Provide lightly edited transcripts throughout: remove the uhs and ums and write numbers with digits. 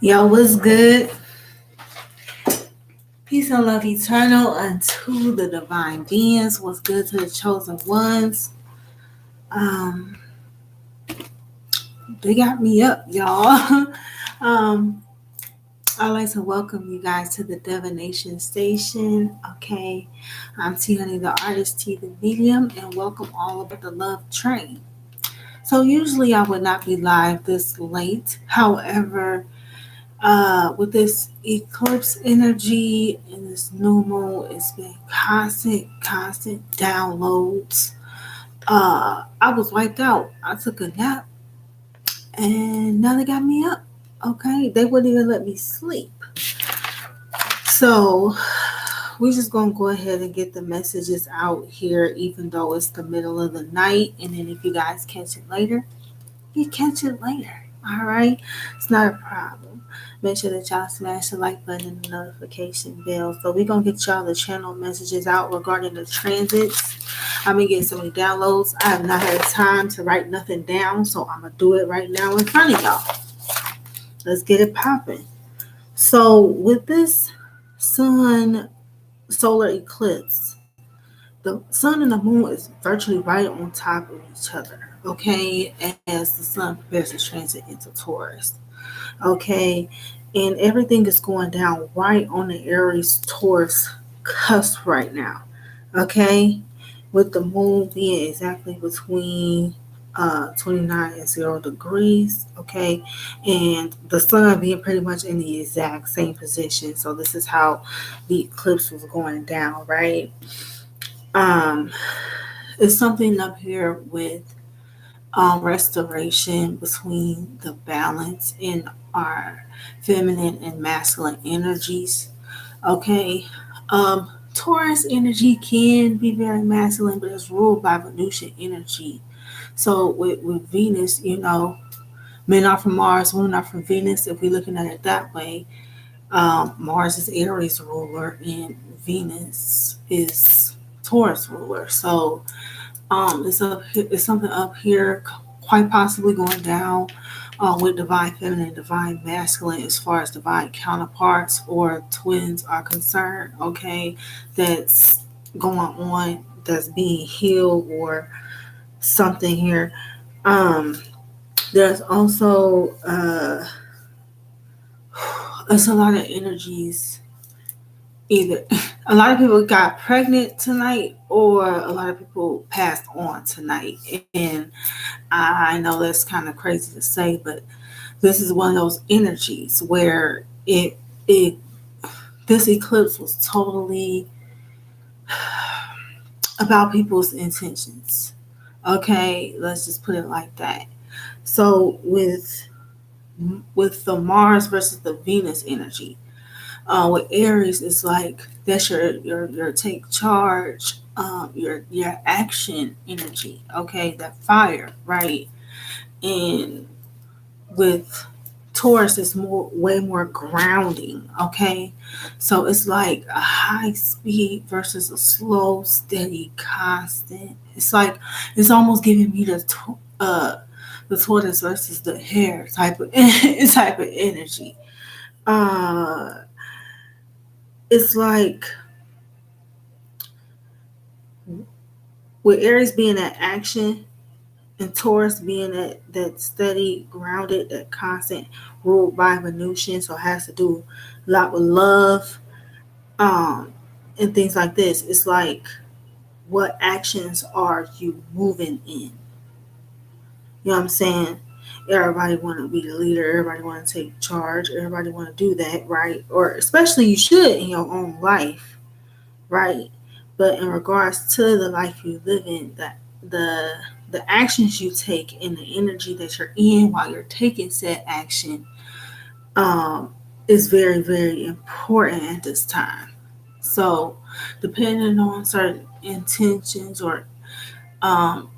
Yo, what's good? Peace and love eternal unto the divine beings. What's good to the chosen ones? Um, they got me up, y'all. um, I'd like to welcome you guys to the Divination Station. Okay, I'm T Honey, the artist, T the medium, and welcome all aboard the love train. So usually I would not be live this late. However, with this eclipse energy and this new moon, it's been constant downloads. I was wiped out. I took a nap and now they got me up. Okay, they wouldn't even let me sleep. So we're just gonna go ahead and get the messages out here, even though it's the middle of the night. And then if you guys catch it later, you catch it later. All right, it's not a problem. Make sure that y'all smash the like button and the notification bell. So we're gonna get y'all the channel messages out regarding the transits. I've been getting so many downloads. I have not had time to write nothing down, so I'm gonna do it right now in front of y'all. Let's get it popping. So with this sun solar eclipse, the sun and the moon is virtually right on top of each other. Okay, as the sun prepares to transit into Taurus. Okay, and everything is going down right on the Aries Taurus cusp right now. Okay, with the moon being exactly between 29 and 0 degrees. Okay, and the sun being pretty much in the exact same position. So this is how the eclipse was going down, right? Um, it's something up here with restoration between the balance in our feminine and masculine energies. Okay. Taurus energy can be very masculine, but it's ruled by Venusian energy. So with Venus, men are from Mars, women are from Venus. If we're looking at it that way, Mars is Aries ruler and Venus is Taurus ruler. So it's something up here, quite possibly going down with divine feminine, divine masculine, as far as divine counterparts or twins are concerned. Okay, that's going on, that's being healed or something here. Um, there's also it's a lot of energies. Either a lot of people got pregnant tonight or a lot of people passed on tonight. And I know that's kind of crazy to say, but this is one of those energies where it this eclipse was totally about people's intentions. Okay, let's just put it like that. So with the Mars versus the Venus energy, with Aries, it's like that's your take charge, your action energy. Okay, that fire, right? And with Taurus, it's way more grounding. Okay, so it's like a high speed versus a slow, steady, constant. It's like it's almost giving me the tortoise versus the hare type of type of energy. Uh, it's like with Aries being that action and Taurus being that steady, grounded, that constant, ruled by Venusian, so it has to do a lot with love, and things like this. It's like, what actions are you moving in? You know what I'm saying? Everybody want to be the leader. Everybody want to take charge. Everybody want to do that, right? Or especially you should in your own life, right? But in regards to the life you live in, that the actions you take and the energy that you're in while you're taking said action is very, very important at this time. So depending on certain intentions or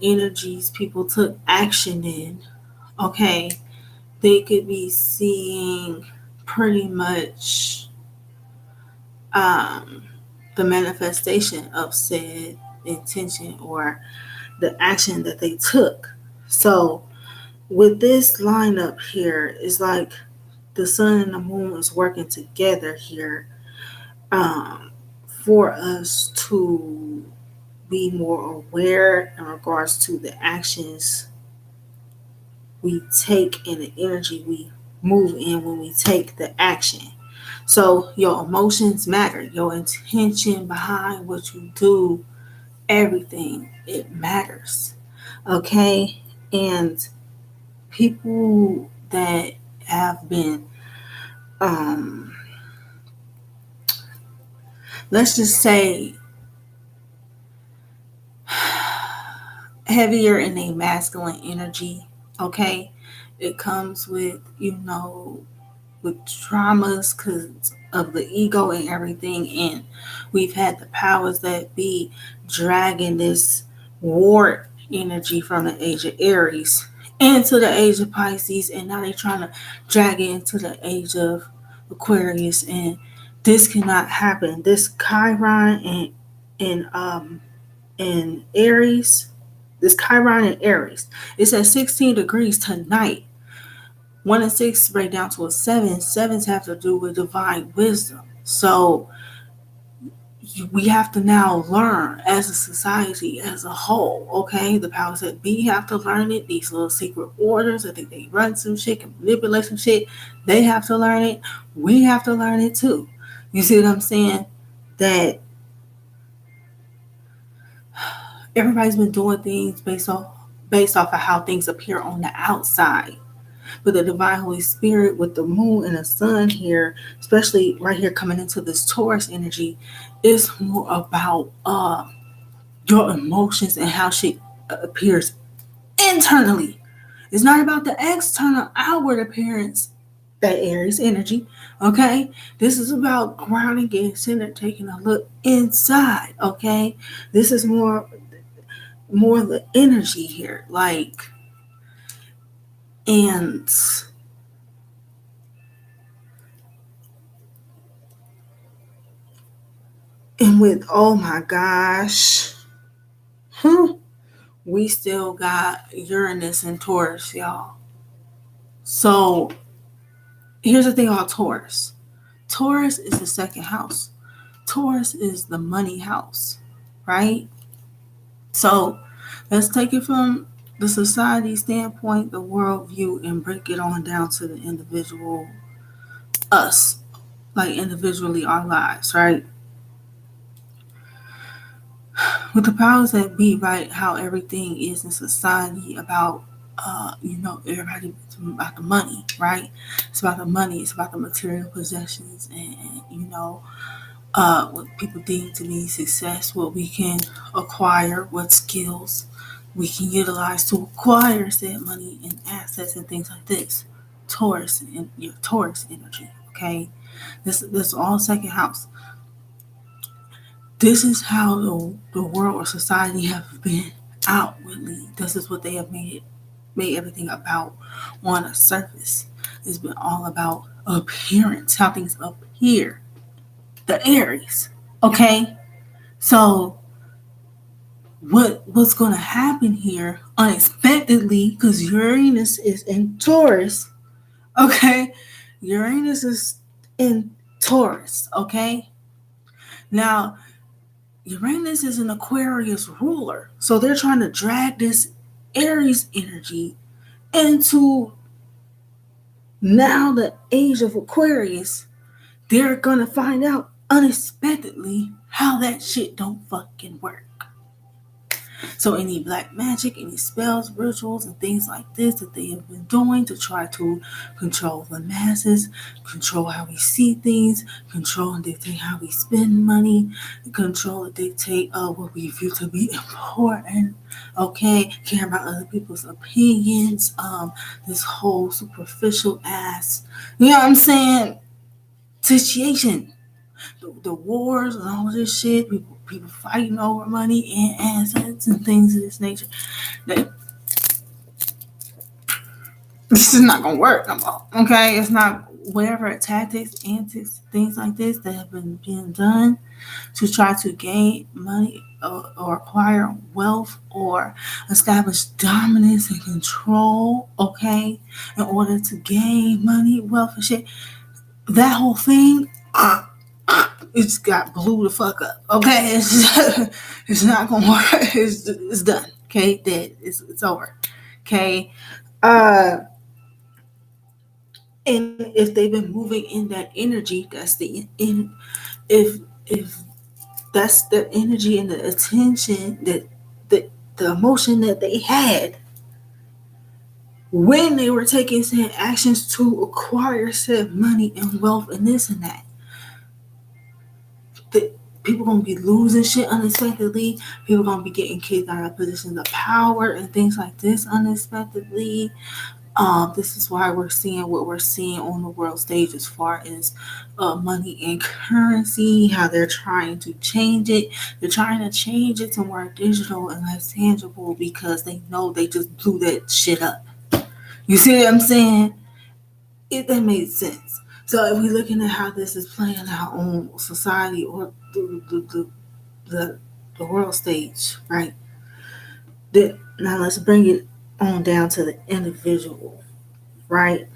energies people took action in, okay, they could be seeing pretty much um, the manifestation of said intention or the action that they took. So with this lineup here, it's like the sun and the moon is working together here for us to be more aware in regards to the actions we take and the energy we move in when we take the action. So your emotions matter, your intention behind what you do, everything, it matters. Okay? And people that have been let's just say heavier in a masculine energy, okay? It comes with, with traumas because of the ego and everything. And we've had the powers that be dragging this war energy from the age of Aries into the age of Pisces. And now they're trying to drag it into the age of Aquarius. And this cannot happen. This Chiron and Aries, this Chiron and Aries, it's at 16 degrees tonight. 1 and 6 break down to a 7. Sevens have to do with divine wisdom. So we have to now learn as a society, as a whole, okay? The powers that be have to learn it. These little secret orders, I think they run some shit, can manipulate some shit. They have to learn it. We have to learn it too. You see what I'm saying? That everybody's been doing things based off of how things appear on the outside. But the divine Holy Spirit with the moon and the sun here, especially right here coming into this Taurus energy, is more about your emotions and how shit appears internally. It's not about the external outward appearance, that Aries energy, okay? This is about grounding, getting centered, taking a look inside, okay? This is more the energy here, like, and with, oh my gosh, we still got Uranus and Taurus, y'all. So here's the thing about Taurus. Taurus is the second house. Taurus is the money house, right? So let's take it from the society standpoint, the worldview, and break it on down to the individual, us, like individually our lives, right? With the powers that be, right, how everything is in society about, everybody, it's about the money, right? It's about the money, it's about the material possessions, and what people deem to be success, what we can acquire, what skills we can utilize to acquire said money and assets and things like this. Taurus and your Taurus energy, okay? This all second house. This is how the world or society have been outwardly. This is what they have made everything about on a surface. It's been all about appearance, how things appear. The Aries. Okay? So what's gonna happen here unexpectedly, because Uranus is in Taurus, okay? Uranus is in Taurus, okay? Now Uranus is an Aquarius ruler. So they're trying to drag this Aries energy into now the age of Aquarius. They're going to find out unexpectedly how that shit don't fucking work. So any black magic, any spells, rituals, and things like this that they have been doing to try to control the masses, control how we see things, control and dictate how we spend money, control and dictate what we view to be important, okay, care about other people's opinions, this whole superficial ass, you know what I'm saying, situation. The wars and all this shit, people fighting over money and assets and things of this nature. This is not gonna work no more. Okay, it's not whatever tactics, antics, things like this that have been being done to try to gain money or acquire wealth or establish dominance and control, okay, in order to gain money, wealth, and shit. That whole thing, it just got blew the fuck up, okay? It's not gonna work. It's done, okay? Dead. It's over, okay? Uh, and if they've been moving in that energy, that's if that's the energy and the attention that the emotion that they had when they were taking said actions to acquire said money and wealth and this and that. The, people gonna be losing shit unexpectedly. People gonna be getting kicked out of positions of power and things like this unexpectedly. This is why we're seeing what we're seeing on the world stage as far as money and currency, how they're trying to change it. They're trying to change it to more digital and less tangible because they know they just blew that shit up. You see what I'm saying? That made sense. So if we're looking at how this is playing out on society or the world stage, right? Now let's bring it on down to the individual, right?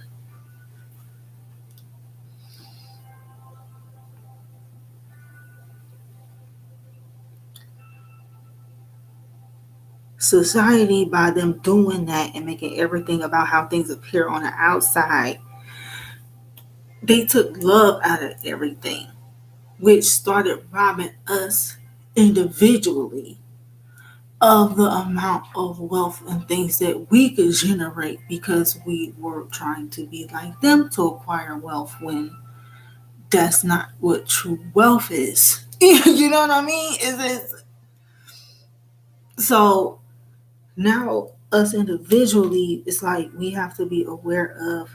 Society, by them doing that and making everything about how things appear on the outside, they took love out of everything, which started robbing us individually of the amount of wealth and things that we could generate because we were trying to be like them to acquire wealth when that's not what true wealth is. You know what I mean? So now us individually, it's like we have to be aware of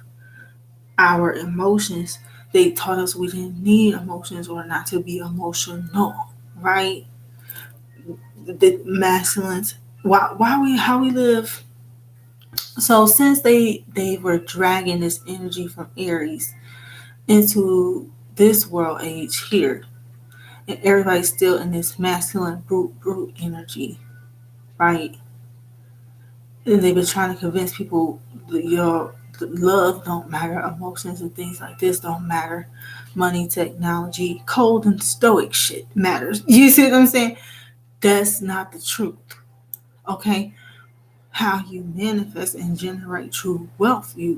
our emotions. They taught us we didn't need emotions or not to be emotional, right? The masculines, why we how we live. So since they were dragging this energy from Aries into this world age here, and everybody's still in this masculine brute energy, right? And they've been trying to convince people that your love don't matter, emotions and things like this don't matter, money, technology, cold and stoic shit matters. You see what I'm saying? That's not the truth. Okay, how you manifest and generate true wealth, it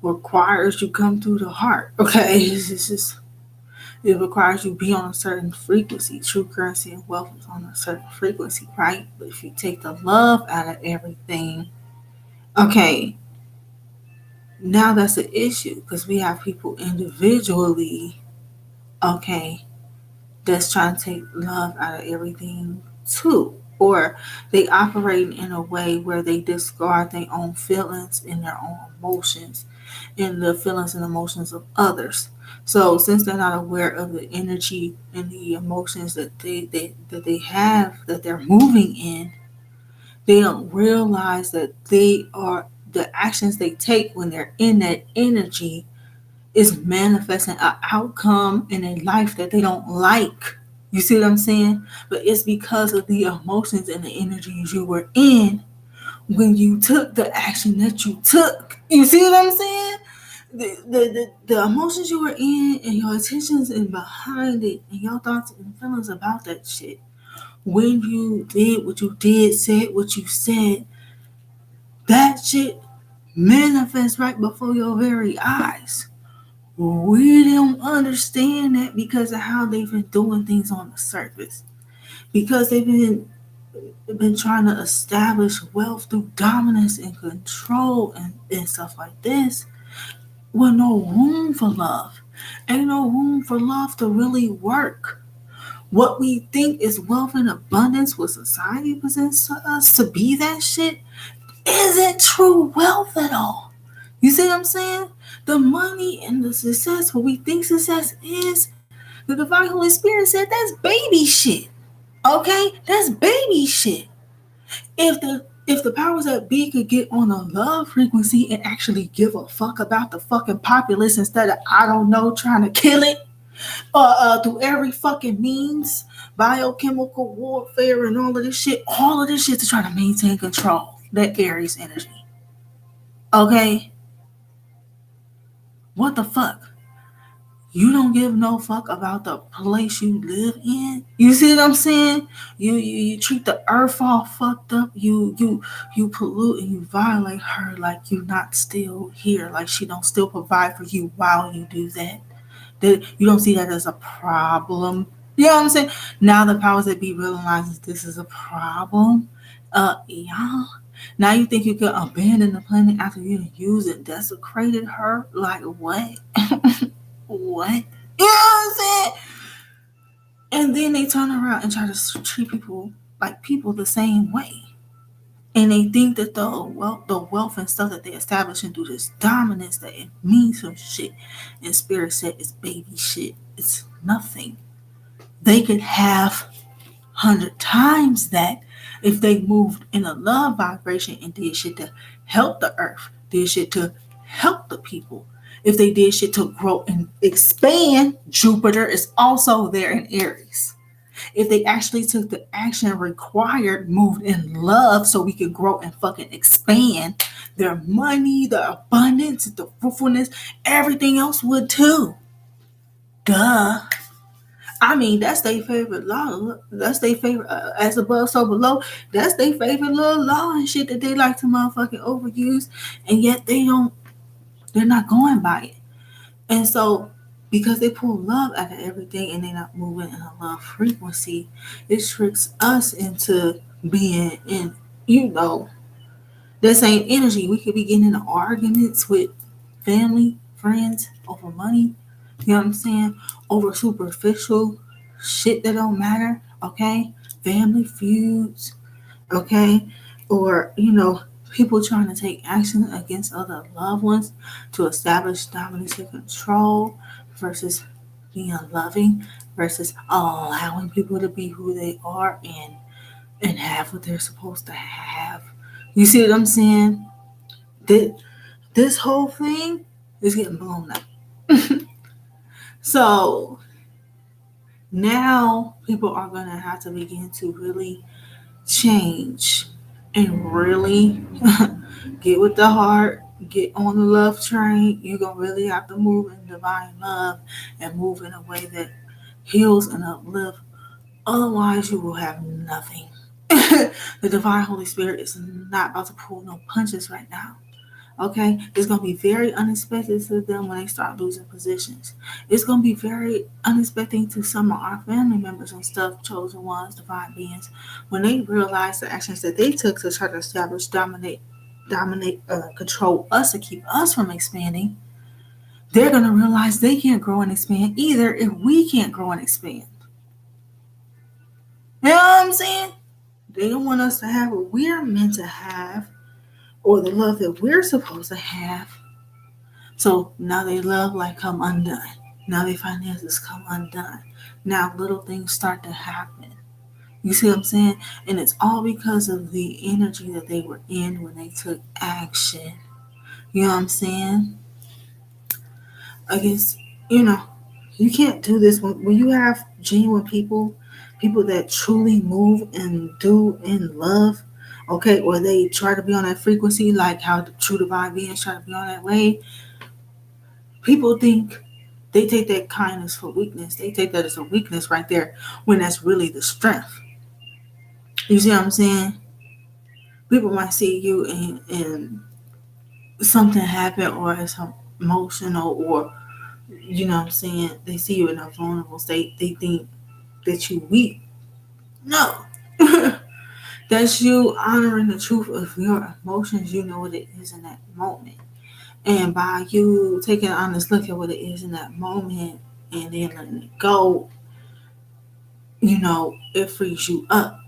requires you come through the heart. Okay, it's just it requires you be on a certain frequency. True currency and wealth is on a certain frequency, right? But if you take the love out of everything, okay, now that's an issue because we have people individually, okay, that's trying to take love out of everything too. Or they operate in a way where they discard their own feelings and their own emotions and the feelings and emotions of others. So since they're not aware of the energy and the emotions that they have that they're moving in, they don't realize that they are the actions they take when they're in that energy is manifesting an outcome in a life that they don't like. You see what I'm saying? But it's because of the emotions and the energies you were in when you took the action that you took. You see what I'm saying? The emotions you were in and your intentions and behind it and your thoughts and feelings about that shit. When you did what you did, said what you said, that shit manifests right before your very eyes. We don't understand that because of how they've been doing things on the surface. Because they've been trying to establish wealth through dominance and control and stuff like this. With no room for love. Ain't no room for love to really work. What we think is wealth and abundance, what society presents to us to be that shit, isn't true wealth at all. You see what I'm saying? The money and the success, what we think success is, the divine Holy Spirit said that's baby shit. Okay? That's baby shit. If the powers that be could get on a love frequency and actually give a fuck about the fucking populace instead of, I don't know, trying to kill it, through every fucking means, biochemical warfare and all of this shit to try to maintain control, that Aries energy. Okay? What the fuck? You don't give no fuck about the place you live in. You see what I'm saying? You treat the earth all fucked up. You pollute and you violate her like you not still here, like she don't still provide for you while you do that. That you don't see that as a problem. You know what I'm saying? Now the powers that be realizes this is a problem. Yeah. Now you think you can abandon the planet after you used it, desecrated her? Like what? What? You know what I'm saying? And then they turn around and try to treat people like people the same way. And they think that the wealth and stuff that they establish and do this dominance, that it means some shit. And Spirit said it's baby shit. It's nothing. They could have 100 times that if they moved in a love vibration and did shit to help the earth, did shit to help the people. If they did shit to grow and expand, Jupiter is also there in Aries. If they actually took the action required, moved in love so we could grow and fucking expand, their money, the abundance, the fruitfulness, everything else would too. Duh. I mean, that's their favorite law. That's their favorite, as above, so below. That's their favorite little law and shit that they like to motherfucking overuse. And yet they're not going by it. And so, because they pull love out of everything and they're not moving in a love frequency, it tricks us into being in, that same energy. We could be getting into arguments with family, friends, over money. You know what I'm saying? Over superficial shit that don't matter. Okay? Family feuds. Okay? Or, people trying to take action against other loved ones to establish dominance and control versus being loving versus allowing people to be who they are and have what they're supposed to have. You see what I'm saying? This whole thing is getting blown up. So now people are going to have to begin to really change and really get with the heart, get on the love train. You're going to really have to move in divine love and move in a way that heals and uplifts. Otherwise, you will have nothing. The divine Holy Spirit is not about to pull no punches right now. Okay, it's going to be very unexpected to them when they start losing positions. It's going to be very unexpected to some of our family members and stuff, chosen ones, divine beings, when they realize the actions that they took to try to establish, dominate, control us to keep us from expanding. They're going to realize they can't grow and expand either if we can't grow and expand. You know what I'm saying? They don't want us to have what we're meant to have, or the love that we're supposed to have. So now they love like come undone. Now their finances come undone. Now little things start to happen. You see what I'm saying? And it's all because of the energy that they were in when they took action. You know what I'm saying? I guess, you can't do this when you have genuine people that truly move and do in love. Okay, or they try to be on that frequency, like how the true divine beings try to be on that way. People think they take that kindness for weakness. They take that as a weakness right there, when that's really the strength. You see what I'm saying? People might see you and something happen, or it's emotional, or you know what I'm saying, they see you in a vulnerable state. They think that you weak. No. That's you honoring the truth of your emotions. You know what it is in that moment. And by you taking an honest look at what it is in that moment and then letting it go, it frees you up.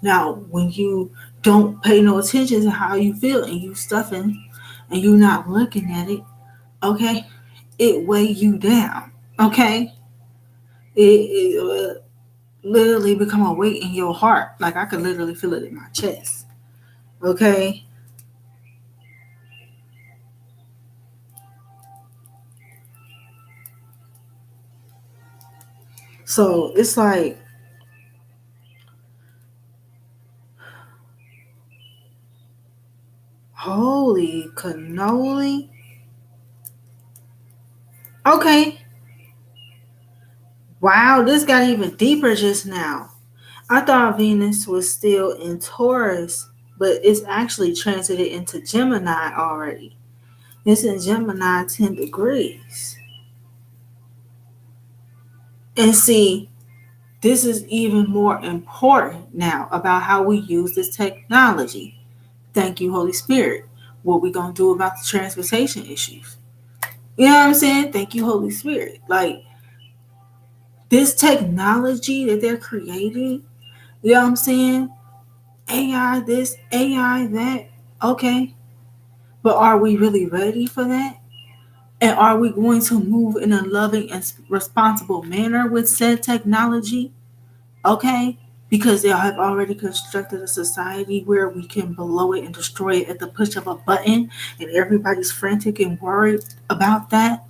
Now, when you don't pay no attention to how you feel and you stuffing and you're not looking at it, okay, it weigh you down, okay? It literally become a weight in your heart. Like I could literally feel it in my chest. Okay. So it's like, holy cannoli. Okay. Wow, this got even deeper just now. I thought Venus was still in Taurus, but it's actually transited into Gemini already. It's in Gemini 10 degrees. And see, this is even more important now about how we use this technology. Thank you, Holy Spirit. What we gonna do about the transportation issues? You know what I'm saying? Thank you, Holy Spirit. Like this technology that they're creating, you know what I'm saying? AI this, AI that. Okay. But are we really ready for that? And are we going to move in a loving and responsible manner with said technology? Okay? Because they have already constructed a society where we can blow it and destroy it at the push of a button, and everybody's frantic and worried about that.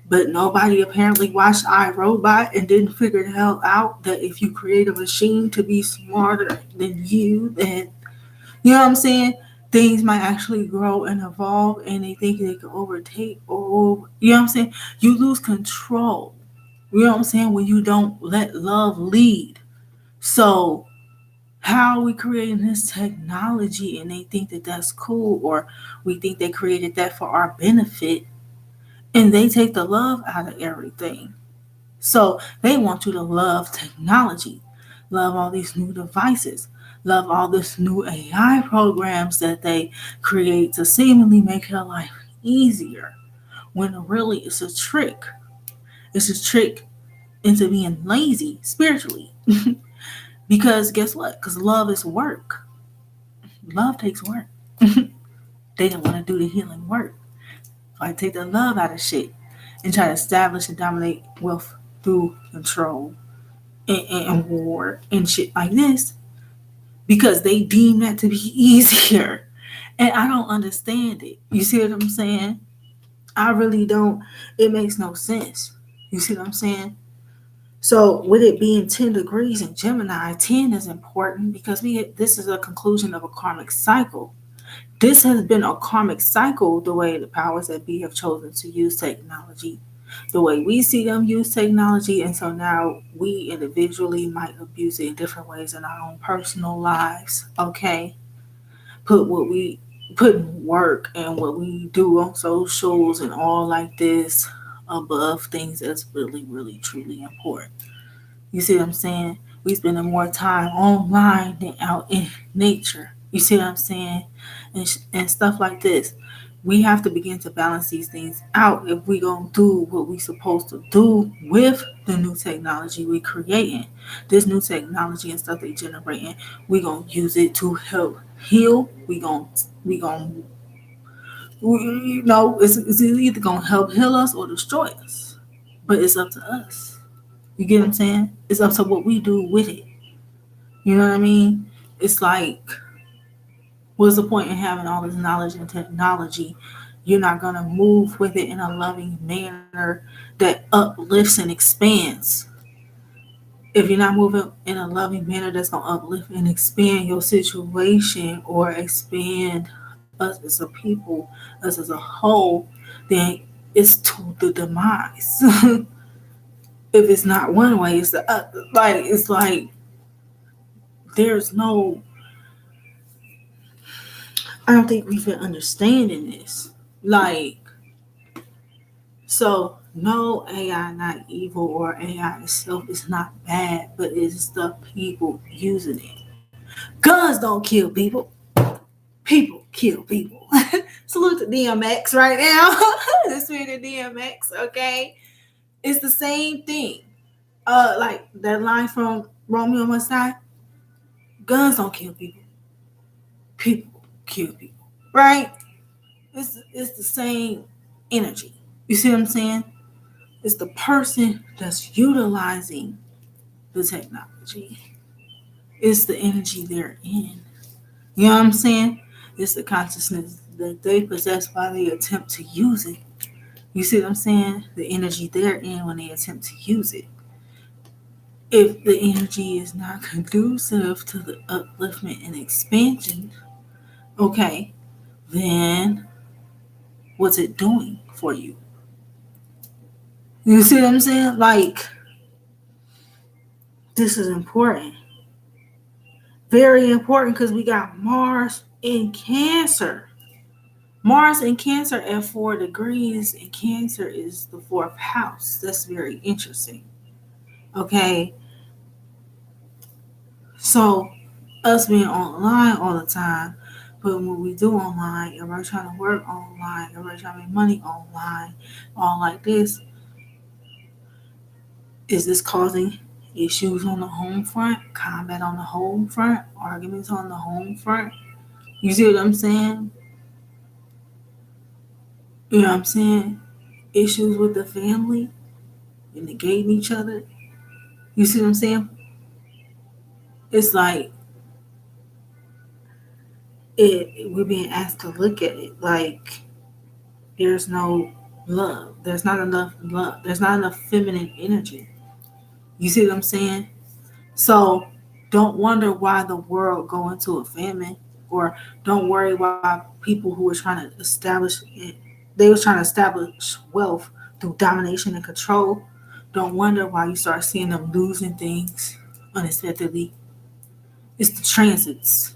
But nobody apparently watched iRobot and didn't figure the hell out that if you create a machine to be smarter than you, then you know what I'm saying? Things might actually grow and evolve, and they think they can overtake, or you know what I'm saying? You lose control. You know what I'm saying? When you don't let love lead. So, how are we creating this technology and they think that that's cool, or we think they created that for our benefit, and they take the love out of everything? So they want you to love technology, love all these new devices, love all this new AI programs that they create to seemingly make your life easier. When really it's a trick. It's a trick into being lazy spiritually. Because guess what? Because love is work. Love takes work. They didn't want to do the healing work. Like take the love out of shit and try to establish and dominate wealth through control and war and shit like this because they deem that to be easier. And I don't understand it. You see what I'm saying? I really don't. It makes no sense. You see what I'm saying? So with it being 10 degrees in Gemini, 10 is important because this is a conclusion of a karmic cycle. This has been a karmic cycle the way the powers that be have chosen to use technology, the way we see them use technology. And so now we individually might abuse it in different ways in our own personal lives. Okay. Put what we put in work and what we do on socials and all like this above things that's really, really, truly important. You see what I'm saying? We spending more time online than out in nature. You see what I'm saying? And stuff like this. We have to begin to balance these things out if we gonna do what we supposed to do with the new technology we creating. This new technology and stuff they generating, we gonna use it to help heal. It's either gonna help heal us or destroy us. But it's up to us. You get what I'm saying? It's up to what we do with it. You know what I mean? It's like, what's the point in having all this knowledge and technology? You're not going to move with it in a loving manner that uplifts and expands. If you're not moving in a loving manner that's going to uplift and expand your situation or expand us as a people, us as a whole, then it's to the demise. If it's not one way, it's the other. Like, it's like there's no, I don't think we've been understanding this. Like, so no, AI not evil or AI itself is not bad, but it's the people using it. Guns don't kill people. People kill people. Salute to DMX right now. The spirit of DMX, okay? It's the same thing. Like that line from Romeo Must Die. Guns don't kill people. People kill people. Right? It's the same energy. You see what I'm saying? It's the person that's utilizing the technology. It's the energy they're in. You know what I'm saying? It's the consciousness that they possess while they attempt to use it. You see what I'm saying? The energy they're in when they attempt to use it. If the energy is not conducive to the upliftment and expansion, okay, then what's it doing for you? You see what I'm saying? Like, this is important. Very important because we got Mars in Cancer. Mars in Cancer at 4 degrees, and Cancer is the fourth house. That's very interesting. Okay, so us being online all the time, but when we do online, and we're trying to work online, and we're trying to make money online, all like this, is this causing issues on the home front, combat on the home front, arguments on the home front? You see what I'm saying? You know what I'm saying? Issues with the family and negating each other. You see what I'm saying? It's like we're being asked to look at it like there's no love. There's not enough love. There's not enough feminine energy. You see what I'm saying? So don't wonder why the world go into a famine, or don't worry why people who were trying to establish it, they was trying to establish wealth through domination and control. Don't wonder why you start seeing them losing things unexpectedly. It's the transits.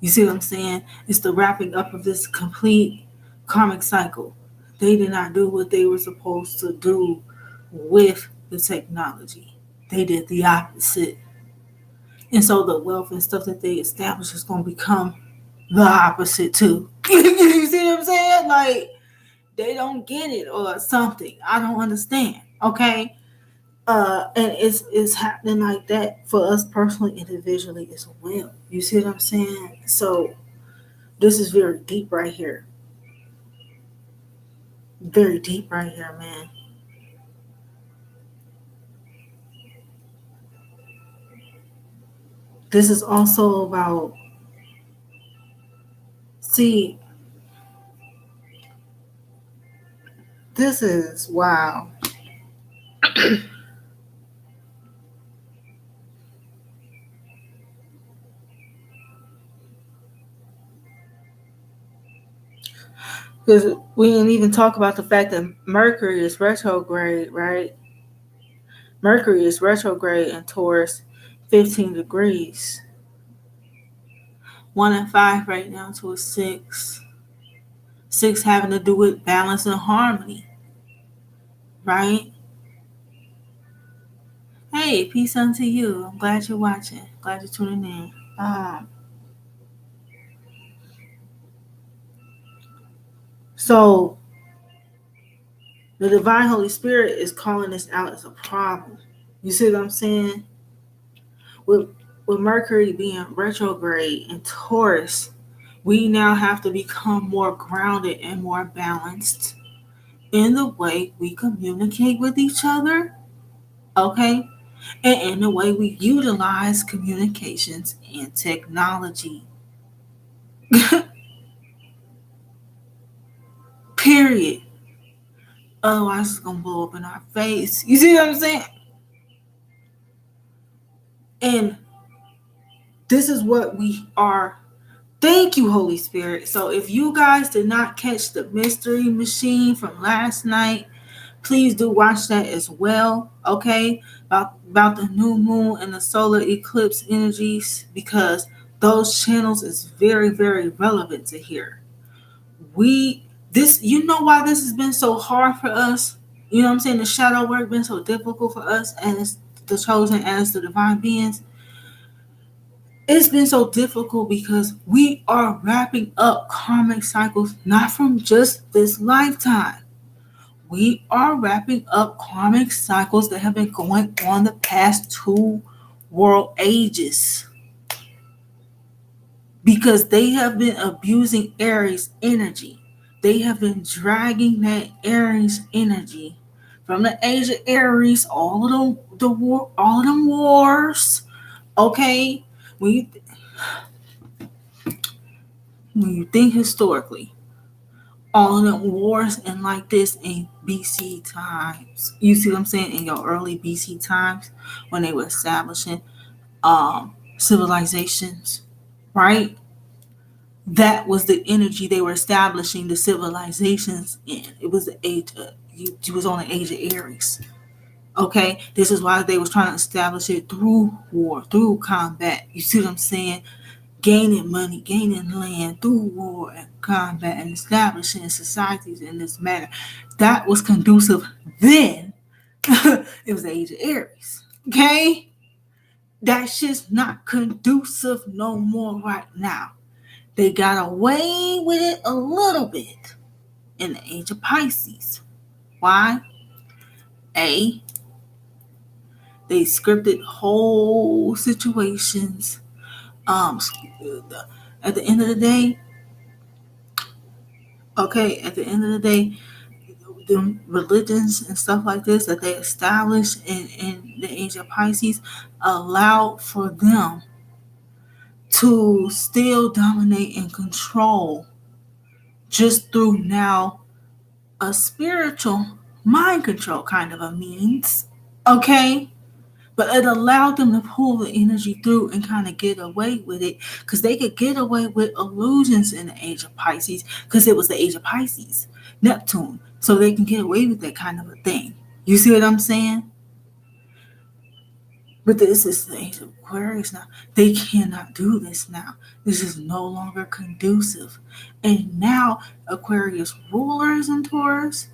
You see what I'm saying? It's the wrapping up of this complete karmic cycle. They did not do what they were supposed to do with the technology. They did the opposite. And so the wealth and stuff that they established is going to become the opposite too. You see what I'm saying? Like, they don't get it or something. I don't understand. Okay? And it's happening like that for us personally, individually as well. You see what I'm saying? So this is very deep right here. Very deep right here, man. This is also about, see, this is wow. Because we didn't even talk about the fact that Mercury is retrograde, right? Mercury is retrograde in Taurus, 15 degrees. 1 and 5 right now to a 6. 6 having to do with balance and harmony, right? Hey, peace unto you. I'm glad you're watching. Glad you're tuning in. So the divine Holy Spirit is calling this out as a problem. You see what I'm saying? With Mercury being retrograde in Taurus, we now have to become more grounded and more balanced in the way we communicate with each other, okay? And in the way we utilize communications and technology. Period. Otherwise, it's going to blow up in our face. You see what I'm saying? And this is what we are. Thank you, Holy Spirit. So if you guys did not catch the mystery machine from last night, please do watch that as well, okay? About the new moon and the solar eclipse energies, because those channels is very, very relevant to here. You know why this has been so hard for us? You know what I'm saying? The shadow work been so difficult for us as the chosen, as the divine beings. It's been so difficult because we are wrapping up karmic cycles, not from just this lifetime. We are wrapping up karmic cycles that have been going on the past 2 world ages, because they have been abusing Aries energy. They have been dragging that Aries energy from the age of Aries, all of them wars. Okay, when you when you think historically, all of them wars and like this in BC times. You see what I'm saying? In your early BC times when they were establishing civilizations, right? That was the energy they were establishing the civilizations in. It was the age of, you was on the age of Aries. Okay, this is why they was trying to establish it through war, through combat. You see what I'm saying? Gaining money, gaining land through war and combat and establishing societies in this manner. That was conducive then. It was the age of Aries. Okay? That shit's not conducive no more right now. They got away with it a little bit in the age of Pisces. Why? A, they scripted whole situations. At the end of the day, at the end of the day, the religions and stuff like this that they established in the age of Pisces allowed for them to still dominate and control just through now a spiritual mind control kind of a means. Okay? But it allowed them to pull the energy through and kind of get away with it because they could get away with illusions in the age of Pisces because it was the age of Pisces, Neptune. So they can get away with that kind of a thing. You see what I'm saying? But this is the age of Aquarius now. They cannot do this now. This is no longer conducive. And now Aquarius rulers in Taurus.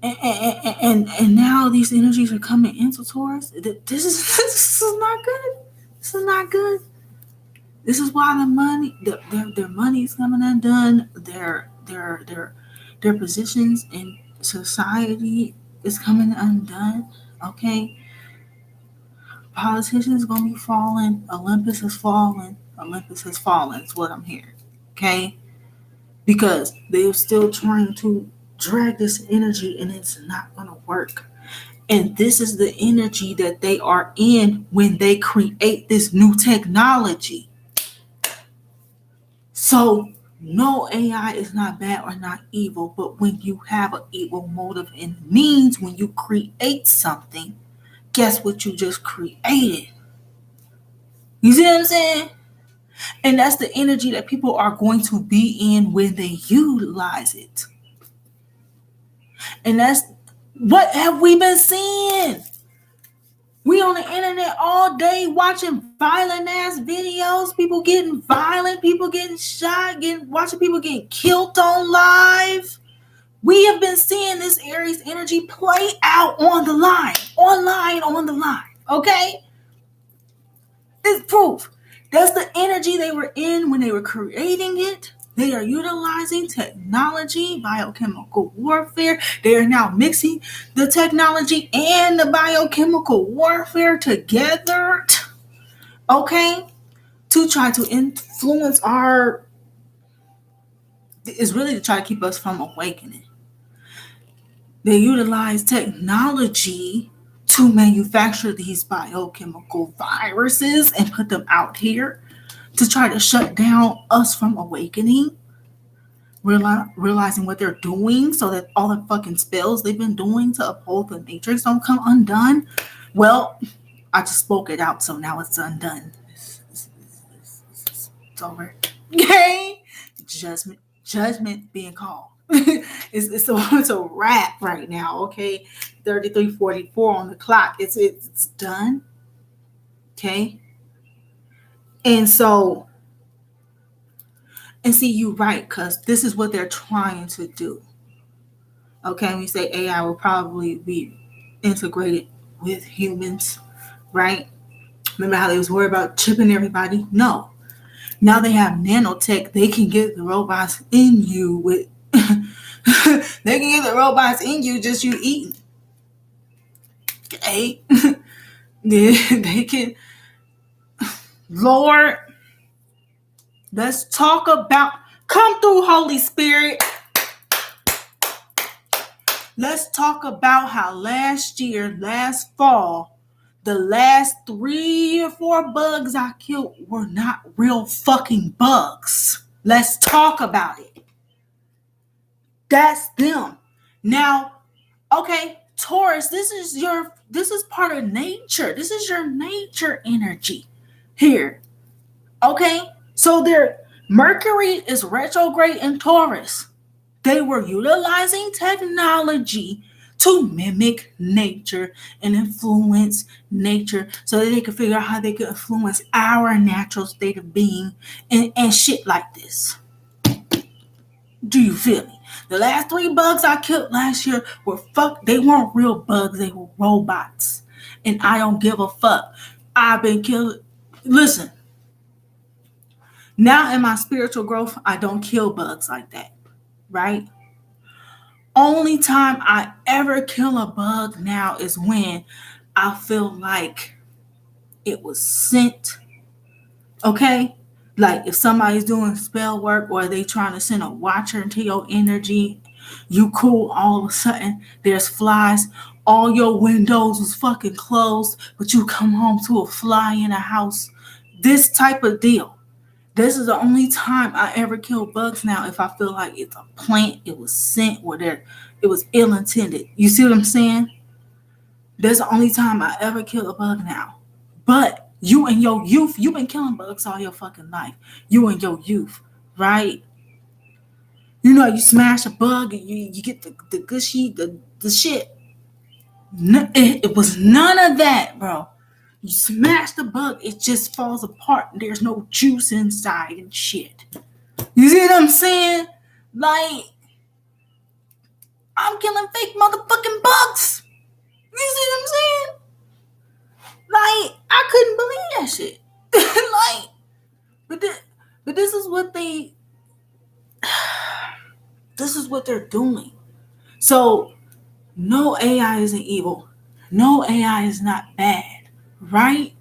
And now these energies are coming into Taurus. This is not good. This is not good. This is why the money, their money is coming undone. Their positions in society is coming undone. Okay, politicians gonna be falling. Olympus has fallen. Olympus has fallen. Is what I'm hearing. Okay, because they're still trying to drag this energy and it's not going to work. And this is the energy that they are in when they create this new technology. So no, AI is not bad or not evil, but when you have an evil motive and means, when you create something, guess what you just created? You see what I'm saying? And that's the energy that people are going to be in when they utilize it. And that's what have we been seeing? We on the internet all day watching violent ass videos, people getting violent, people getting shot, watching people getting killed on live. We have been seeing this Aries energy play out on the line, on the line. Okay? It's proof. That's the energy they were in when they were creating it. They are utilizing technology, biochemical warfare. They are now mixing the technology and the biochemical warfare together, okay, to try to influence it's really to try to keep us from awakening. They utilize technology to manufacture these biochemical viruses and put them out here to try to shut down us from awakening, realizing what they're doing so that all the fucking spells they've been doing to uphold the matrix don't come undone. Well, I just spoke it out, so now it's undone. It's over. Okay? Judgment being called. It's a wrap right now, okay? 33:44 on the clock. It's done. Okay? And so, and see, you right, because this is what they're trying to do. Okay, we say AI will probably be integrated with humans, right? Remember how they was worried about chipping everybody? No. Now they have nanotech. They can get the robots in you with they can get the robots in you just you eating. Okay? They can. Lord, let's talk about, come through, Holy Spirit. Let's talk about how last fall, the last 3 or 4 bugs I killed were not real fucking bugs. Let's talk about it. That's them. Now, okay, Taurus, this is part of nature. This is your nature energy here. Okay? So Mercury is retrograde in Taurus. They were utilizing technology to mimic nature and influence nature so that they could figure out how they could influence our natural state of being and shit like this. Do you feel me? The last 3 bugs I killed last year they weren't real bugs, they were robots. And I don't give a fuck. I've been killing. Listen, now in my spiritual growth, I don't kill bugs like that, right? Only time I ever kill a bug now is when I feel like it was sent. Okay? Like if somebody's doing spell work or they trying to send a watcher into your energy, you cool, all of a sudden there's flies. All your windows was fucking closed, but you come home to a fly in a house. This type of deal. This is the only time I ever kill bugs now if I feel like it's a plant, it was sent, or it was ill-intended. You see what I'm saying? That's the only time I ever kill a bug now. But you and your youth, you've been killing bugs all your fucking life. You and your youth, right? You know, you smash a bug and you get the gushy, the shit. It was none of that, bro. You smash the bug, it just falls apart. There's no juice inside and shit. You see what I'm saying? Like, I'm killing fake motherfucking bugs. You see what I'm saying? Like, I couldn't believe that shit. Like, but this is what this is what they're doing. So, no AI isn't evil. No AI is not bad, right?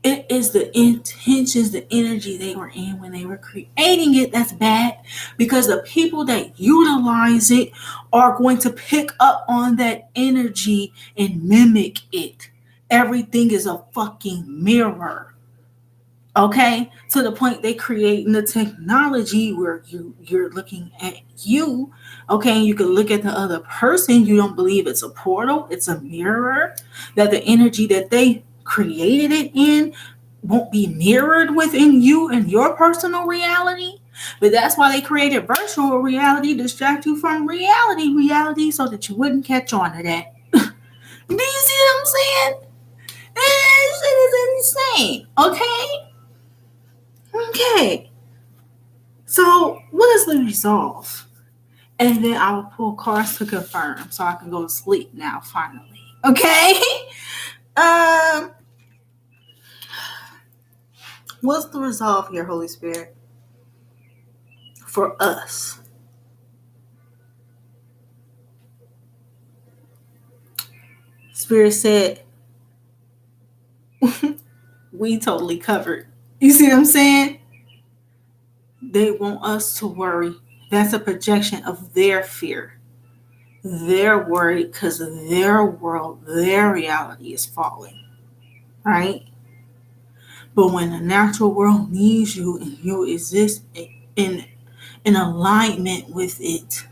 It is the intentions, the energy they were in when they were creating it that's bad, because the people that utilize it are going to pick up on that energy and mimic it. Everything is a fucking mirror. Okay, to the point they creating the technology where you're looking at you, okay, and you can look at the other person. You don't believe it's a portal, it's a mirror, that the energy that they created it in won't be mirrored within you and your personal reality. But that's why they created virtual reality, distract you from reality, so that you wouldn't catch on to that. Do you see what I'm saying? This shit is insane, okay? Okay, so what is the resolve? And then I will pull cards to confirm so I can go to sleep now, finally. Okay? What's the resolve here, Holy Spirit? For us. Spirit said, we totally covered. You see what I'm saying? They want us to worry. That's a projection of their fear. They're worried because their world, their reality is falling. Right? But when the natural world needs you and you exist in alignment with it,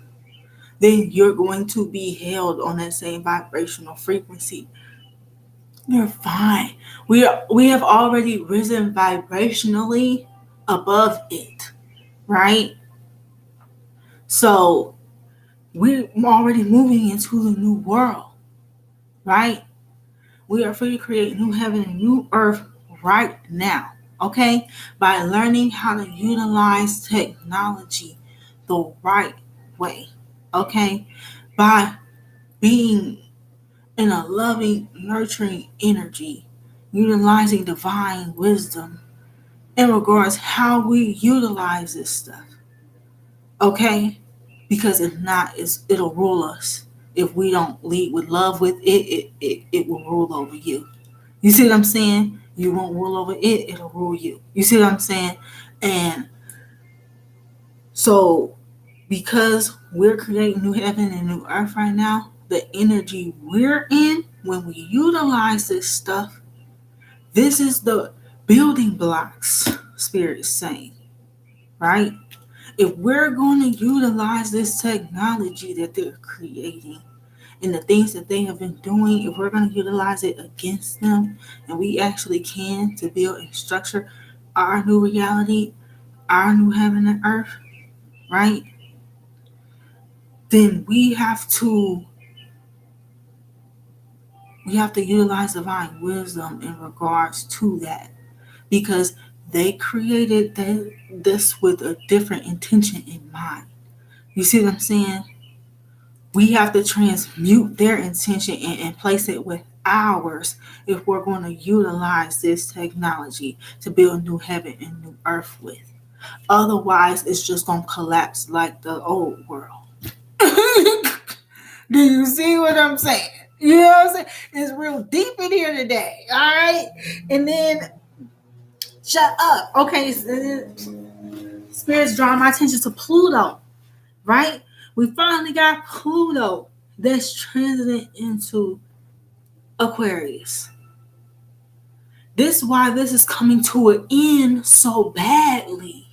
then you're going to be held on that same vibrational frequency. You're fine. We have already risen vibrationally above it, right? So we're already moving into the new world, right? We are free to create new heaven and new earth right now, okay? By learning how to utilize technology the right way, okay? By being in a loving, nurturing energy, utilizing divine wisdom in regards how we utilize this stuff, okay? Because if not, it'll rule us. If we don't lead with love with it will rule over you. You see what I'm saying? You won't rule over it, it'll rule you. You see what I'm saying? And so, because we're creating new heaven and new earth right now, the energy we're in, when we utilize this stuff, this is the building blocks, Spirit is saying. right? If we're going to utilize this technology that they're creating and the things that they have been doing, if we're going to utilize it against them, and we actually can to build and structure our new reality, our new heaven and earth, right? Then we have to utilize divine wisdom in regards to that, because they created this with a different intention in mind. You see what I'm saying? We have to transmute their intention and place it with ours if we're going to utilize this technology to build new heaven and new earth with. Otherwise, it's just going to collapse like the old world. Do you see what I'm saying? You know what I'm saying? It's real deep in here today. All right. And then, shut up. Okay. Spirits draw my attention to Pluto, right? We finally got Pluto that's transiting into Aquarius. This is why this is coming to an end so badly.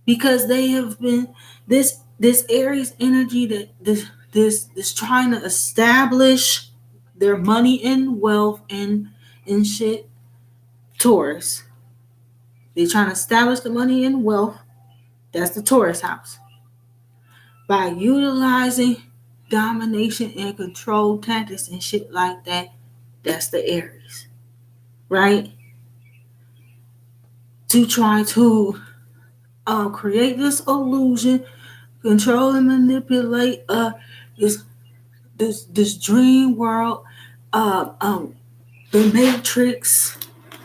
Because they have been this Aries energy that this trying to establish their money and wealth and shit. Taurus. They're trying to establish the money and wealth. That's the Taurus house. By utilizing domination and control tactics and shit like that, that's the Aries. Right? To try to create this illusion, control and manipulate this dream world, the Matrix,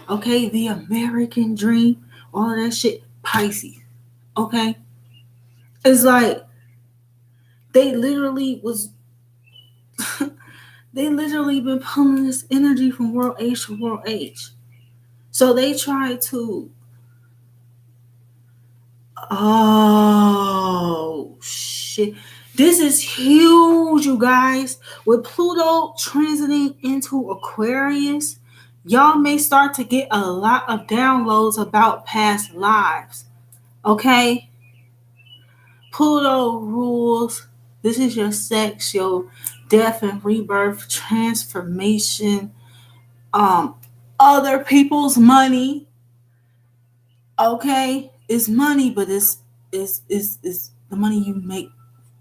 okay, the American dream, all of that shit, Pisces, okay? It's like they literally been pulling this energy from world age to world age. So they try to, oh shit. This is huge, you guys. With Pluto transiting into Aquarius, y'all may start to get a lot of downloads about past lives. Okay? Pluto rules. This is your sex, your death and rebirth, transformation, other people's money. Okay? It's money, but it's the money you make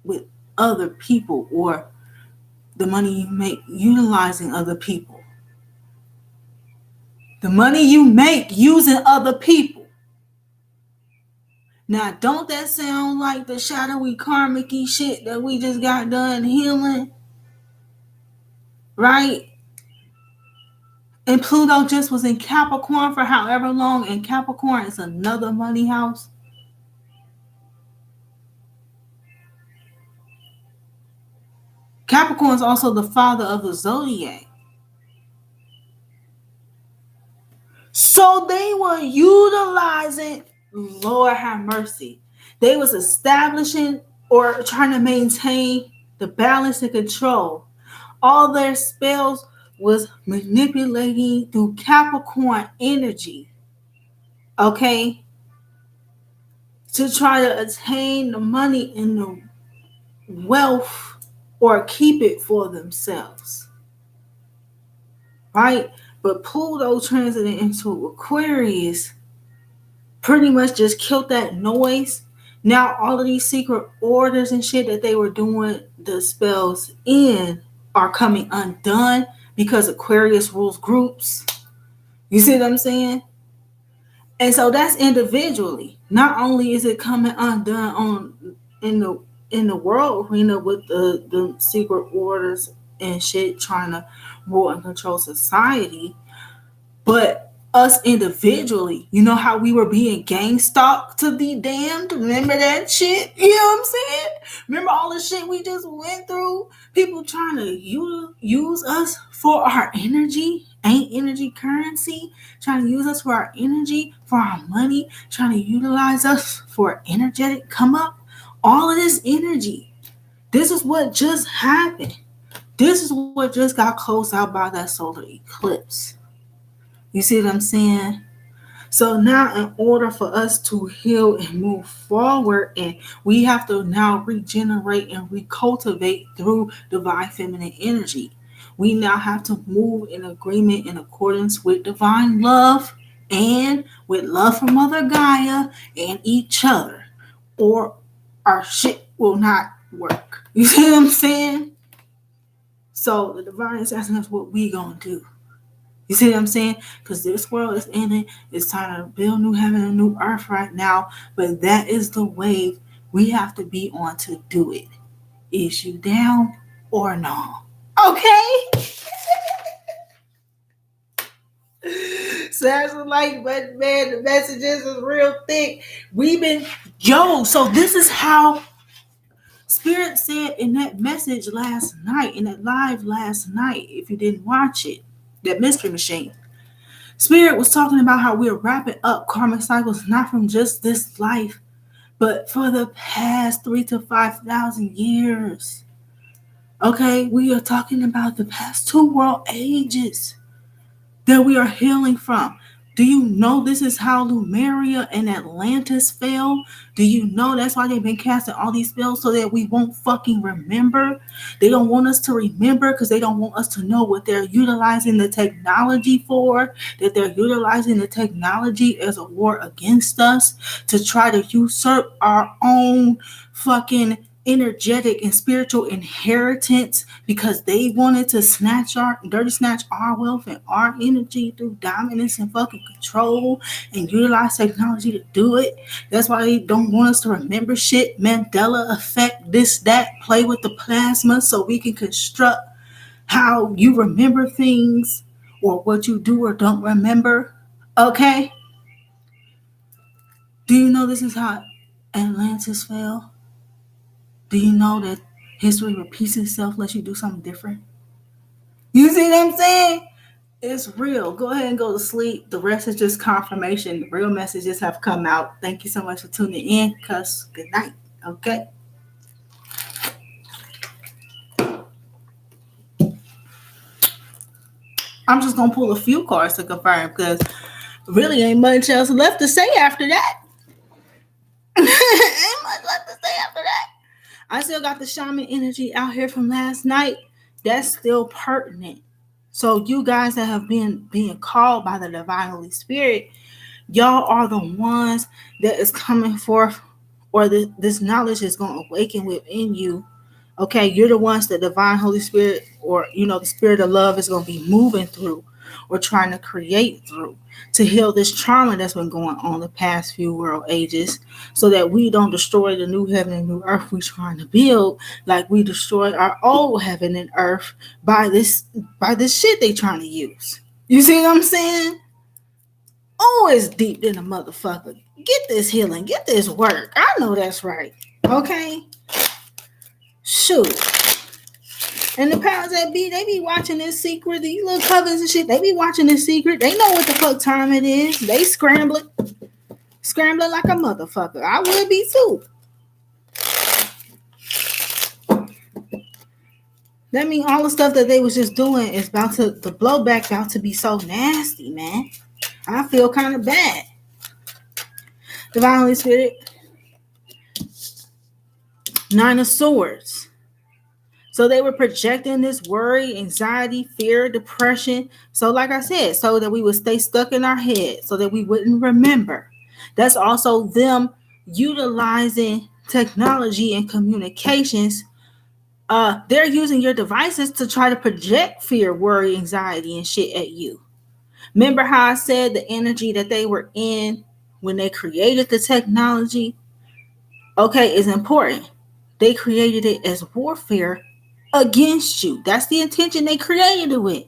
with other people, or the money you make utilizing other people. The money you make using other people. Now, don't that sound like the shadowy karmic-y shit that we just got done healing? Right? And Pluto just was in Capricorn for however long, and Capricorn is another money house. Capricorn is also the father of the zodiac. So they were utilizing, Lord have mercy, they was establishing or trying to maintain the balance and control. All their spells was manipulating through Capricorn energy, okay, to try to attain the money and the wealth or keep it for themselves, right? But Pluto transiting into Aquarius pretty much just killed that noise. Now all of these secret orders and shit that they were doing the spells in are coming undone because Aquarius rules groups. You see what I'm saying? And so that's individually. Not only is it coming undone on in the world arena with the secret orders and shit trying to rule and control society, but us individually, you know how we were being gang stalked to be damned? Remember that shit? You know what I'm saying? Remember all the shit we just went through? People trying to use us for our energy, ain't energy currency, trying to use us for our energy, for our money, trying to utilize us for energetic come up. All of this energy. This is what just happened. This is what just got closed out by that solar eclipse. You see what I'm saying? So now in order for us to heal and move forward, and we have to now regenerate and recultivate through divine feminine energy. We now have to move in agreement in accordance with divine love and with love for Mother Gaia and each other, or our shit will not work. You see what I'm saying? So the divine is asking us what we gonna do. You see what I'm saying? Because this world is ending. It's time to build new heaven and new earth right now. But that is the wave we have to be on to do it. Is you down or no? Okay? Sounds like, but man, the messages is real thick. So this is how Spirit said in that message last night, in that live last night, if you didn't watch it, that mystery machine. Spirit was talking about how we're wrapping up karmic cycles, not from just this life, but for the past 3,000 to 5,000 years. Okay, we are talking about the past 2 world ages that we are healing from. Do you know this is how Lemuria and Atlantis fell? Do you know that's why they've been casting all these spells so that we won't fucking remember? They don't want us to remember because they don't want us to know what they're utilizing the technology for, that they're utilizing the technology as a war against us to try to usurp our own fucking energetic and spiritual inheritance because they wanted to snatch our wealth and our energy through dominance and fucking control and utilize technology to do it. That's why they don't want us to remember shit. Mandela effect, this, that, play with the plasma so we can construct how you remember things or what you do or don't remember. Okay? Do you know this is how Atlantis fell? Do you know that history repeats itself unless you do something different? You see what I'm saying? It's real. Go ahead and go to sleep. The rest is just confirmation. The real messages have come out. Thank you so much for tuning in. Cuss. Good night. Okay. I'm just going to pull a few cards to confirm because really ain't much else left to say after that. Ain't much left to say after that. I still got the shaman energy out here from last night. That's still pertinent. So you guys that have been being called by the divine Holy Spirit, y'all are the ones that is coming forth, or this knowledge is going to awaken within you. Okay, you're the ones that divine Holy Spirit, or the spirit of love is going to be moving through or trying to create through to heal this trauma that's been going on the past few world ages, so that we don't destroy the new heaven and new earth we're trying to build like we destroyed our old heaven and earth by this shit they trying to use. You see what I'm saying? Oh, it's deep than a motherfucker. Get this healing, get this work. I know that's right. Okay? Shoot. And the powers that be, they be watching this secret. These little covens and shit, they be watching this secret. They know what the fuck time it is. They scrambling like a motherfucker. I would be too. That mean all the stuff that they was just doing is about to, the blowback about to be so nasty, man. I feel kind of bad. Divine Holy Spirit. 9 of Swords. So they were projecting this worry, anxiety, fear, depression. So like I said, so that we would stay stuck in our head, so that we wouldn't remember. That's also them utilizing technology and communications. They're using your devices to try to project fear, worry, anxiety, and shit at you. Remember how I said the energy that they were in when they created the technology? Okay, is important. They created it as warfare against you. That's the intention they created it with,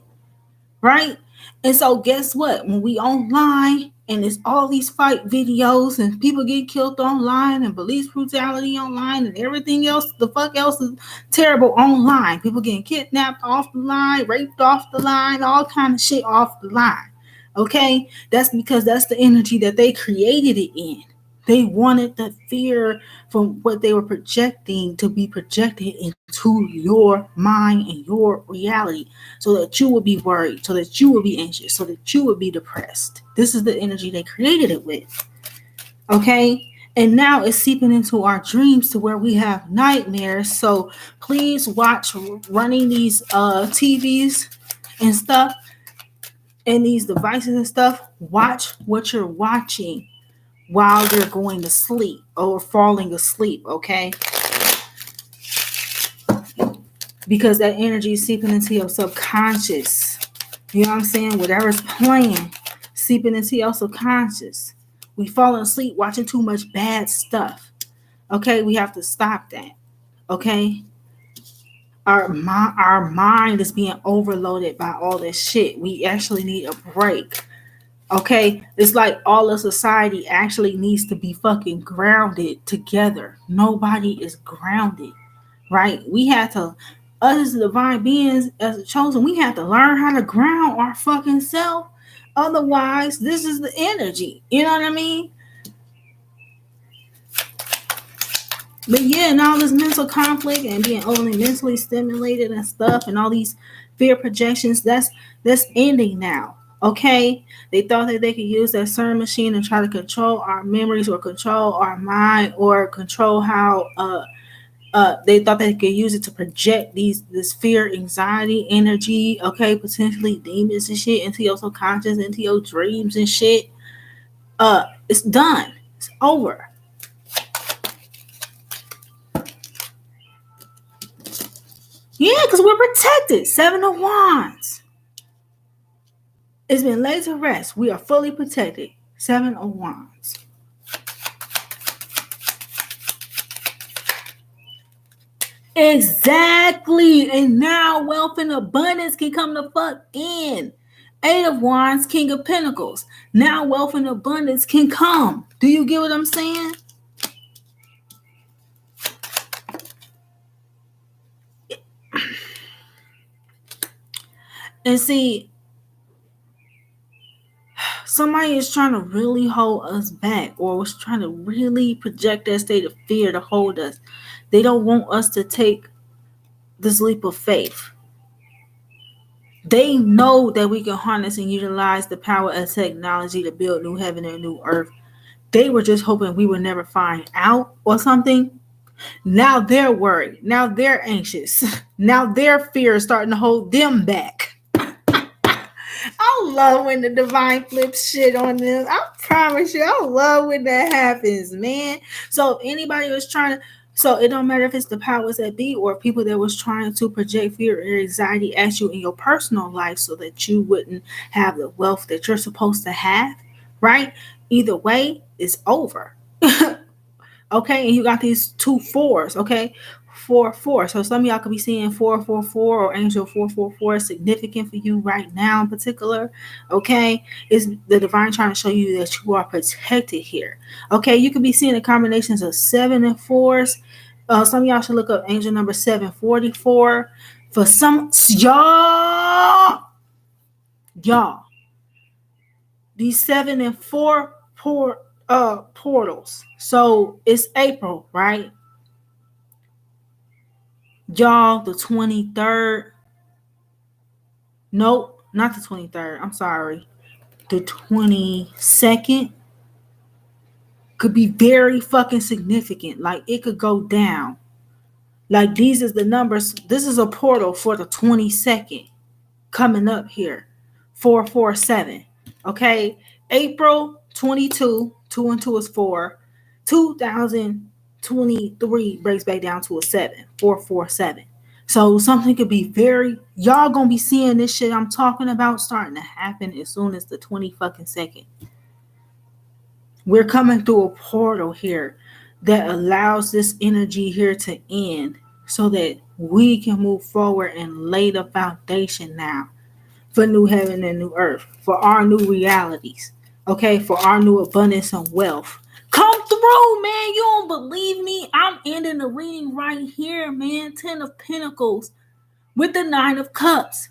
right? And so guess what? When we online and it's all these fight videos and people get killed online and police brutality online and everything else, the fuck else is terrible online. People getting kidnapped off the line, raped off the line, all kind of shit off the line. Okay? That's because that's the energy that they created it in. They wanted the fear from what they were projecting to be projected into your mind and your reality so that you would be worried, so that you would be anxious, so that you would be depressed. This is the energy they created it with. Okay? And now it's seeping into our dreams to where we have nightmares. So please watch running these TVs and stuff and these devices and stuff. Watch what you're watching while you're going to sleep or falling asleep, okay? Because that energy is seeping into your subconscious. You know what I'm saying? Whatever's playing, seeping into your subconscious. We falling asleep watching too much bad stuff. Okay, we have to stop that. Okay? Our mind is being overloaded by all this shit. We actually need a break. Okay, it's like all of society actually needs to be fucking grounded together. Nobody is grounded, right? We had to, us as divine beings, as a chosen, we have to learn how to ground our fucking self. Otherwise, this is the energy. You know what I mean? But yeah, and all this mental conflict and being only mentally stimulated and stuff, and all these fear projections, that's ending now. Okay, they thought that they could use that CERN machine and try to control our memories or control our mind or control how they thought they could use it to project this fear, anxiety, energy, okay, potentially demons and shit into your subconscious, into your dreams and shit. It's done. It's over. Yeah, because we're protected. 7 of Wands. It's been laid to rest. We are fully protected. 7 of Wands. Exactly. And now wealth and abundance can come the fuck in. 8 of Wands, King of Pentacles. Now wealth and abundance can come. Do you get what I'm saying? And see, somebody is trying to really hold us back or was trying to really project that state of fear to hold us. They don't want us to take this leap of faith. They know that we can harness and utilize the power of technology to build new heaven and new earth. They were just hoping we would never find out or something. Now they're worried. Now they're anxious. Now their fear is starting to hold them back. I love when the divine flips shit on them. I promise you, I love when that happens, man. So if anybody was trying to, so it don't matter if it's the powers that be or people that was trying to project fear or anxiety at you in your personal life so that you wouldn't have the wealth that you're supposed to have, right? Either way, it's over. Okay, and you got these 2 4s, okay? 4 4. So some of y'all could be seeing 444 or angel 444 significant for you right now in particular. Okay, is the divine trying to show you that you are protected here. Okay, you could be seeing the combinations of 7 and 4s. Some of y'all should look up angel number 744. For some y'all, these 7 and 4 portals. So it's April, right? Y'all, the 23rd. Nope, not the 23rd. I'm sorry. The 22nd could be very fucking significant. Like it could go down. Like these is the numbers. This is a portal for the 22nd coming up here. 447. Okay. April 22. 2 and 2 is 4. 2023 breaks back down to a 7. 447. So something could be very, y'all gonna be seeing this shit I'm talking about starting to happen as soon as the 20 fucking second. We're coming through a portal here that allows this energy here to end so that we can move forward and lay the foundation now for new heaven and new earth, for our new realities, okay, for our new abundance and wealth. Come through, man. You don't believe me? I'm ending the reading right here, man. 10 of Pentacles with the 9 of Cups.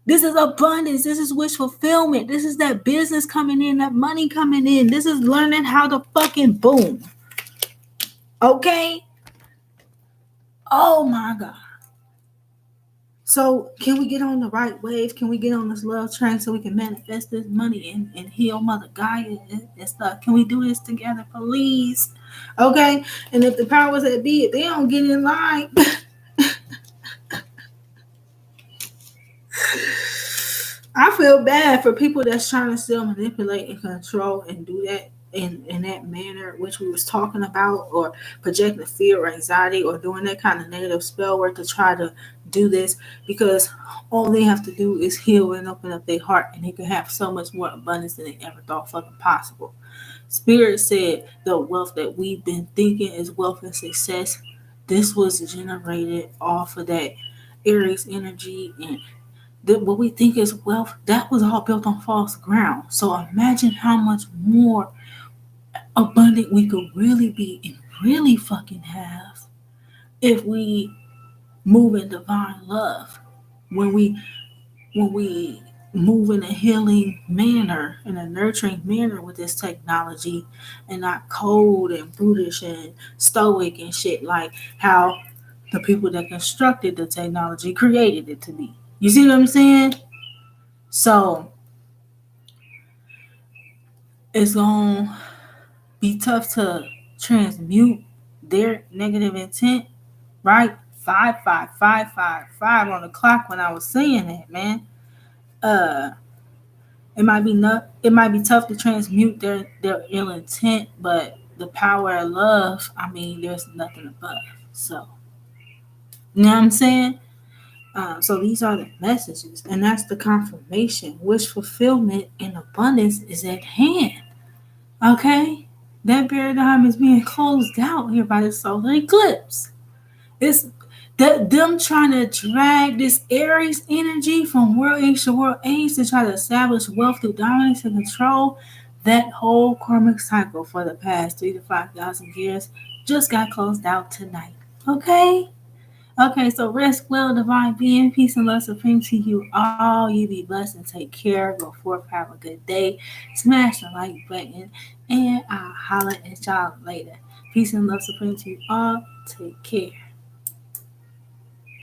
This is abundance. This is wish fulfillment. This is that business coming in, that money coming in. This is learning how to fucking boom. Okay? Oh my God. So can we get on the right wave? Can we get on this love train so we can manifest this money and heal Mother Gaia and stuff? Can we do this together, please? Okay? And if the powers that be, if they don't get in line, I feel bad for people that's trying to still manipulate and control and do that in that manner, which we was talking about, or projecting fear or anxiety or doing that kind of negative spell work to try to do this, because all they have to do is heal and open up their heart, and they can have so much more abundance than they ever thought fucking possible. Spirit said the wealth that we've been thinking is wealth and success, this was generated off of that Aries energy, and that what we think is wealth, that was all built on false ground. So imagine how much more abundant we could really be and really fucking have if we move in divine love. When we move in a healing manner, in a nurturing manner with this technology, and not cold and brutish and stoic and shit like how the people that constructed the technology created it to be. You see what I'm saying? So it's gonna be tough to transmute their negative intent, right? 5 on the clock when I was saying that, man. Uh it might be tough to transmute their ill intent, but the power of love, I mean, there's nothing above. So you know what I'm saying? So these are the messages, and that's the confirmation. Wish fulfillment and abundance is at hand. Okay? That paradigm is being closed out here by the solar eclipse. It's them trying to drag this Aries energy from world age to world age to try to establish wealth through dominance and control. That whole karmic cycle for the past 3,000 to 5,000 years just got closed out tonight. Okay? Okay, so rest well, divine being, peace and love supreme to you all. You be blessed and take care. Go forth, have a good day. Smash the like button, and I'll holler at y'all later. Peace and love supreme to you all. Take care.